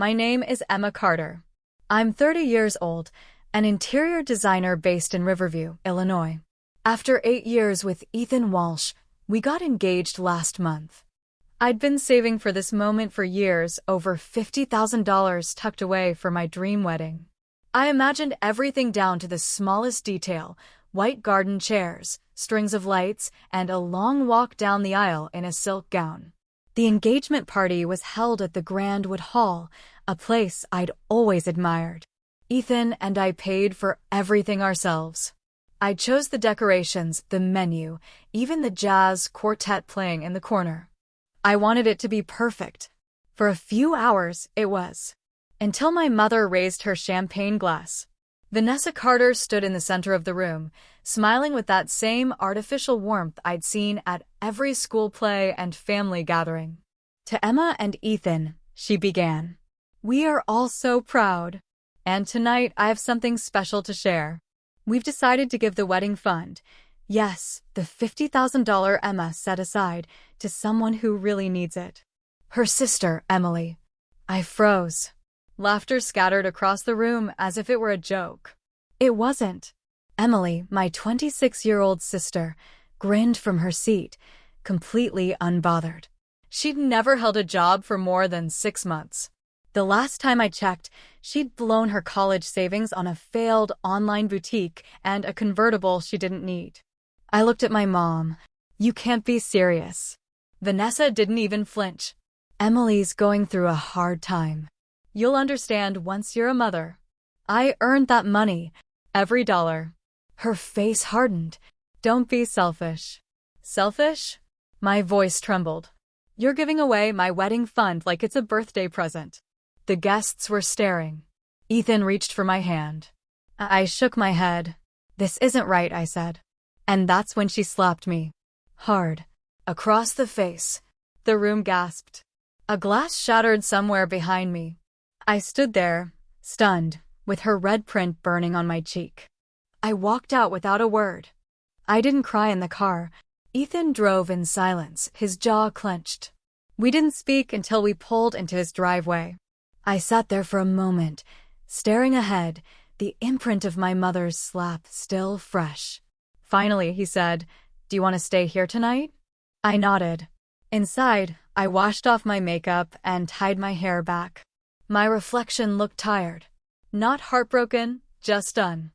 My name is Emma Carter. I'm 30 years old, an interior designer based in Riverview, Illinois. After 8 years with Ethan Walsh, we got engaged last month. I'd been saving for this moment for years, over $50,000 tucked away for my dream wedding. I imagined everything down to the smallest detail: white garden chairs, strings of lights, and a long walk down the aisle in a silk gown. The engagement party was held at the Grandwood Hall, a place I'd always admired. Ethan and I paid for everything ourselves. I chose the decorations, the menu, even the jazz quartet playing in the corner. I wanted it to be perfect. For a few hours, it was. Until my mother raised her champagne glass. Vanessa Carter stood in the center of the room, smiling with that same artificial warmth I'd seen at every school play and family gathering. To Emma and Ethan, she began. We are all so proud. And tonight I have something special to share. We've decided to give the wedding fund, yes, the $50,000 Emma set aside, to someone who really needs it. Her sister, Emily. I froze. Laughter scattered across the room as if it were a joke. It wasn't. Emily, my 26-year-old sister, grinned from her seat, completely unbothered. She'd never held a job for more than 6 months. The last time I checked, she'd blown her college savings on a failed online boutique and a convertible she didn't need. I looked at my mom. You can't be serious. Vanessa didn't even flinch. Emily's going through a hard time. You'll understand once you're a mother. I earned that money, every dollar. Her face hardened. Don't be selfish. Selfish? My voice trembled. You're giving away my wedding fund like it's a birthday present. The guests were staring. Ethan reached for my hand. I shook my head. This isn't right, I said. And that's when she slapped me. Hard. Across the face. The room gasped. A glass shattered somewhere behind me. I stood there, stunned, with her red print burning on my cheek. I walked out without a word. I didn't cry in the car. Ethan drove in silence, his jaw clenched. We didn't speak until we pulled into his driveway. I sat there for a moment, staring ahead, the imprint of my mother's slap still fresh. Finally, he said, "Do you want to stay here tonight?" I nodded. Inside, I washed off my makeup and tied my hair back. My reflection looked tired. Not heartbroken, just done.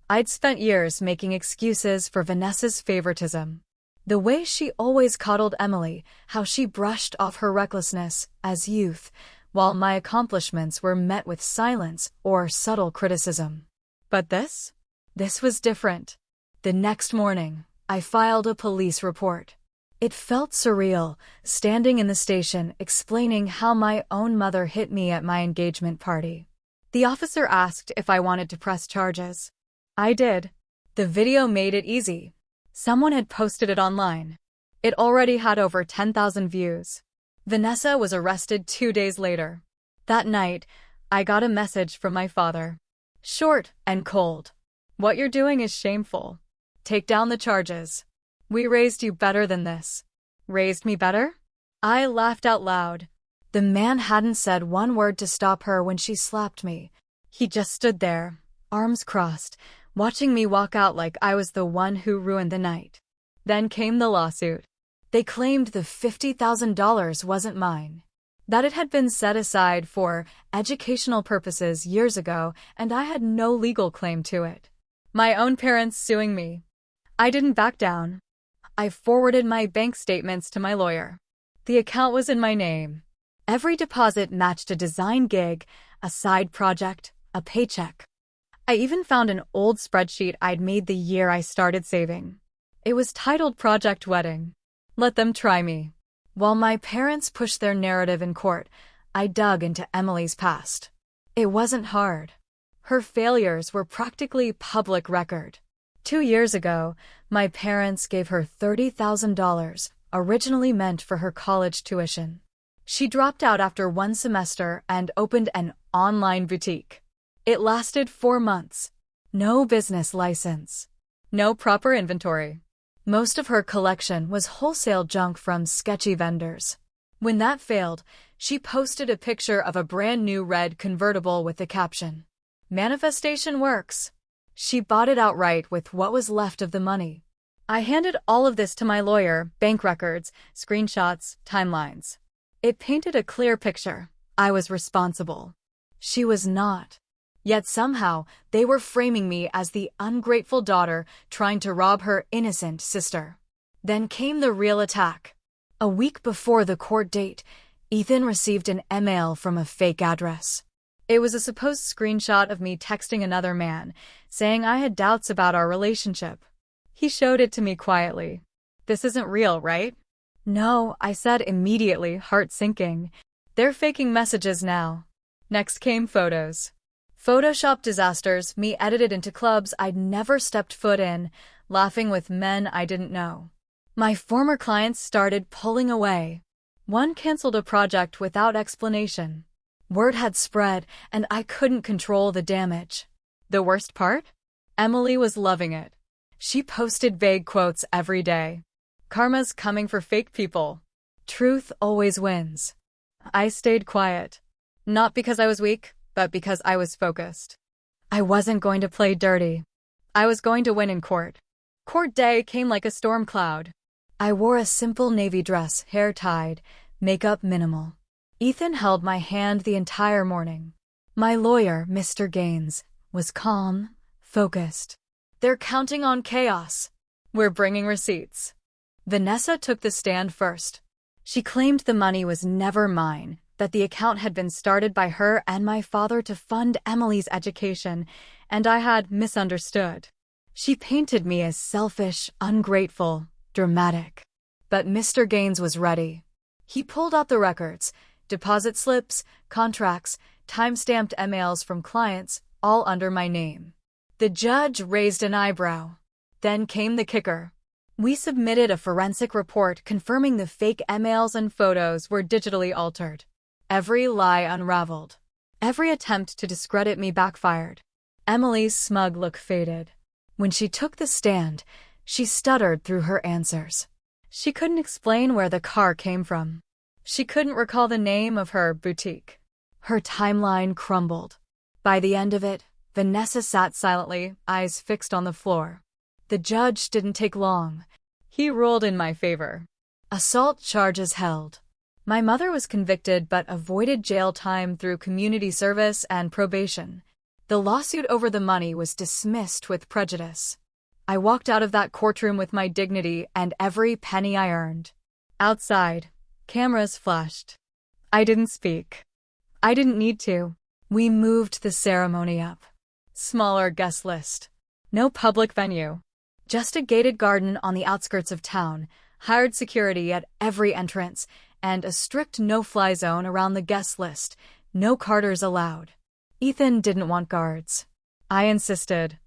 I'd spent years making excuses for Vanessa's favoritism. The way she always coddled Emily, how she brushed off her recklessness as youth, while my accomplishments were met with silence or subtle criticism. But this was different. The next morning, I filed a police report. It felt surreal, standing in the station explaining how my own mother hit me at my engagement party. The officer asked if I wanted to press charges. I did. The video made it easy. Someone had posted it online. It already had over 10,000 views. Vanessa was arrested 2 days later. That night, I got a message from my father. Short and cold. What you're doing is shameful. Take down the charges. We raised you better than this. Raised me better? I laughed out loud. The man hadn't said one word to stop her when she slapped me. He just stood there, arms crossed, watching me walk out like I was the one who ruined the night. Then came the lawsuit. They claimed the $50,000 wasn't mine, that it had been set aside for educational purposes years ago, and I had no legal claim to it. My own parents suing me. I didn't back down. I forwarded my bank statements to my lawyer. The account was in my name. Every deposit matched a design gig, a side project, a paycheck. I even found an old spreadsheet I'd made the year I started saving. It was titled Project Wedding. Let them try me. While my parents pushed their narrative in court, I dug into Emily's past. It wasn't hard. Her failures were practically public record. 2 years ago, my parents gave her $30,000, originally meant for her college tuition. She dropped out after 1 semester and opened an online boutique. It lasted 4 months. No business license. No proper inventory. Most of her collection was wholesale junk from sketchy vendors. When that failed, she posted a picture of a brand new red convertible with the caption, "Manifestation works." She bought it outright with what was left of the money. I handed all of this to my lawyer, bank records, screenshots, timelines. It painted a clear picture. I was responsible. She was not. Yet somehow, they were framing me as the ungrateful daughter trying to rob her innocent sister. Then came the real attack. A week before the court date, Ethan received an email from a fake address. It was a supposed screenshot of me texting another man, saying I had doubts about our relationship. He showed it to me quietly. "This isn't real, right?" "No," I said immediately, heart sinking. "They're faking messages now." Next came photos. Photoshop disasters, me edited into clubs I'd never stepped foot in, laughing with men I didn't know. My former clients started pulling away. One canceled a project without explanation. Word had spread, and I couldn't control the damage. The worst part? Emily was loving it. She posted vague quotes every day. "Karma's coming for fake people. Truth always wins." I stayed quiet. Not because I was weak, but because I was focused. I wasn't going to play dirty. I was going to win in court. Court day came like a storm cloud. I wore a simple navy dress, hair tied, makeup minimal. Ethan held my hand the entire morning. My lawyer, Mr. Gaines, was calm, focused. "They're counting on chaos. We're bringing receipts." Vanessa took the stand first. She claimed the money was never mine, that the account had been started by her and my father to fund Emily's education, and I had misunderstood. She painted me as selfish, ungrateful, dramatic. But Mr. Gaines was ready. He pulled out the records, deposit slips, contracts, time-stamped emails from clients, all under my name. The judge raised an eyebrow. Then came the kicker. We submitted a forensic report confirming the fake emails and photos were digitally altered. Every lie unraveled. Every attempt to discredit me backfired. Emily's smug look faded. When she took the stand, she stuttered through her answers. She couldn't explain where the car came from. She couldn't recall the name of her boutique. Her timeline crumbled. By the end of it, Vanessa sat silently, eyes fixed on the floor. The judge didn't take long. He ruled in my favor. Assault charges held. My mother was convicted but avoided jail time through community service and probation. The lawsuit over the money was dismissed with prejudice. I walked out of that courtroom with my dignity and every penny I earned. Outside, cameras flashed. I didn't speak. I didn't need to. We moved the ceremony up. Smaller guest list. No public venue. Just a gated garden on the outskirts of town, hired security at every entrance, and a strict no-fly zone around the guest list. No Carters allowed. Ethan didn't want guards. I insisted.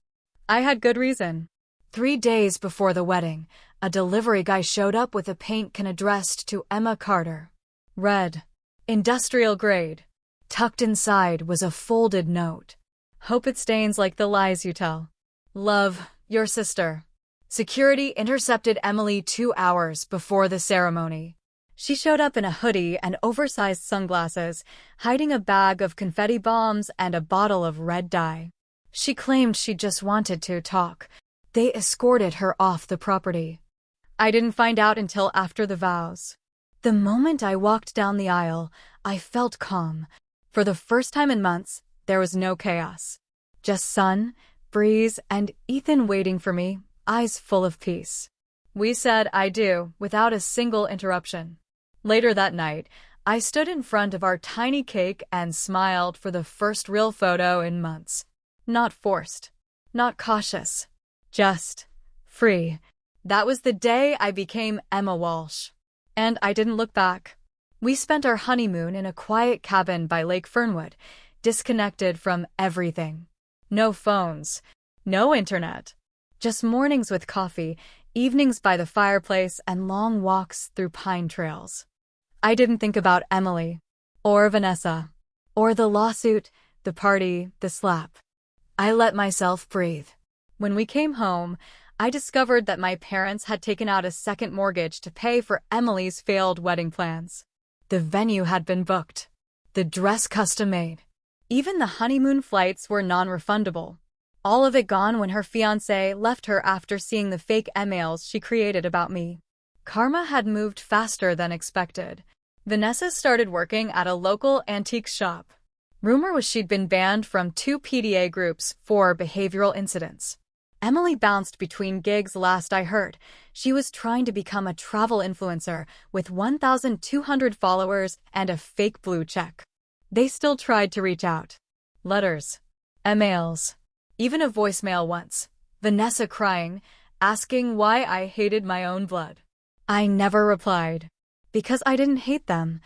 I had good reason. 3 days before the wedding, a delivery guy showed up with a paint can addressed to Emma Carter. Red. Industrial grade. Tucked inside was a folded note. "Hope it stains like the lies you tell. Love, your sister." Security intercepted Emily 2 hours before the ceremony. She showed up in a hoodie and oversized sunglasses, hiding a bag of confetti bombs and a bottle of red dye. She claimed she just wanted to talk. They escorted her off the property. I didn't find out until after the vows. The moment I walked down the aisle, I felt calm. For the first time in months, there was no chaos. Just sun, breeze, and Ethan waiting for me, eyes full of peace. We said "I do" without a single interruption. Later that night, I stood in front of our tiny cake and smiled for the first real photo in months. Not forced. Not cautious. Just free. That was the day I became Emma Walsh. And I didn't look back. We spent our honeymoon in a quiet cabin by Lake Fernwood, disconnected from everything. No phones. No internet. Just mornings with coffee, evenings by the fireplace, and long walks through pine trails. I didn't think about Emily, or Vanessa, or the lawsuit, the party, the slap. I let myself breathe. When we came home, I discovered that my parents had taken out a second mortgage to pay for Emily's failed wedding plans. The venue had been booked. The dress custom-made. Even the honeymoon flights were non-refundable. All of it gone when her fiancé left her after seeing the fake emails she created about me. Karma had moved faster than expected. Vanessa started working at a local antique shop. Rumor was she'd been banned from 2 PDA groups for behavioral incidents. Emily bounced between gigs last I heard. She was trying to become a travel influencer with 1,200 followers and a fake blue check. They still tried to reach out. Letters. Emails. Even a voicemail once. Vanessa crying, asking why I hated my own blood. I never replied. Because I didn't hate them.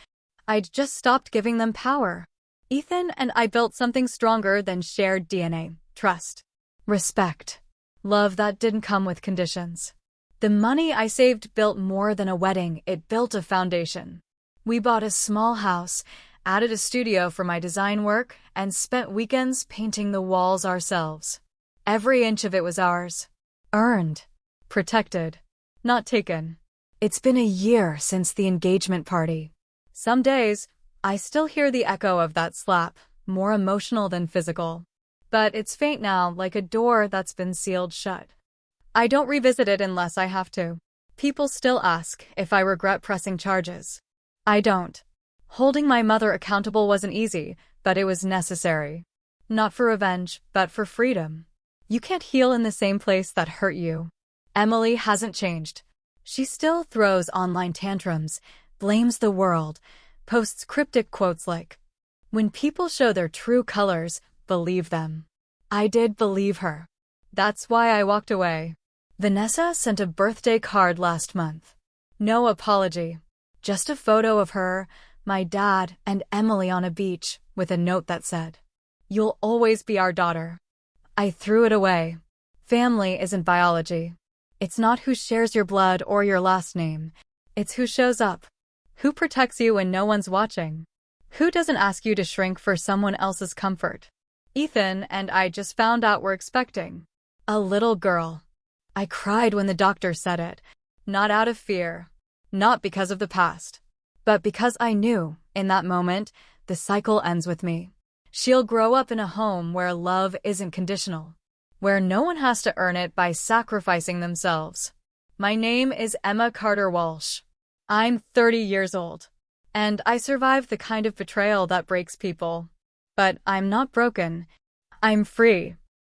I'd just stopped giving them power. Ethan and I built something stronger than shared DNA. Trust. Respect. Love that didn't come with conditions. The money I saved built more than a wedding, it built a foundation. We bought a small house, added a studio for my design work, and spent weekends painting the walls ourselves. Every inch of it was ours. Earned. Protected. Not taken. It's been a year since the engagement party. Some days, I still hear the echo of that slap, more emotional than physical. But it's faint now, like a door that's been sealed shut. I don't revisit it unless I have to. People still ask if I regret pressing charges. I don't. Holding my mother accountable wasn't easy, but it was necessary. Not for revenge, but for freedom. You can't heal in the same place that hurt you. Emily hasn't changed. She still throws online tantrums, blames the world, posts cryptic quotes like, "When people show their true colors, believe them." I did believe her. That's why I walked away. Vanessa sent a birthday card last month. No apology. Just a photo of her, my dad, and Emily on a beach, with a note that said, "You'll always be our daughter." I threw it away. Family isn't biology. It's not who shares your blood or your last name. It's who shows up. Who protects you when no one's watching. Who doesn't ask you to shrink for someone else's comfort. Ethan and I just found out we're expecting a little girl. I cried when the doctor said it, not out of fear, not because of the past, but because I knew, in that moment, the cycle ends with me. She'll grow up in a home where love isn't conditional, where no one has to earn it by sacrificing themselves. My name is Emma Carter Walsh. I'm 30 years old, and I survived the kind of betrayal that breaks people. But I'm not broken. I'm free.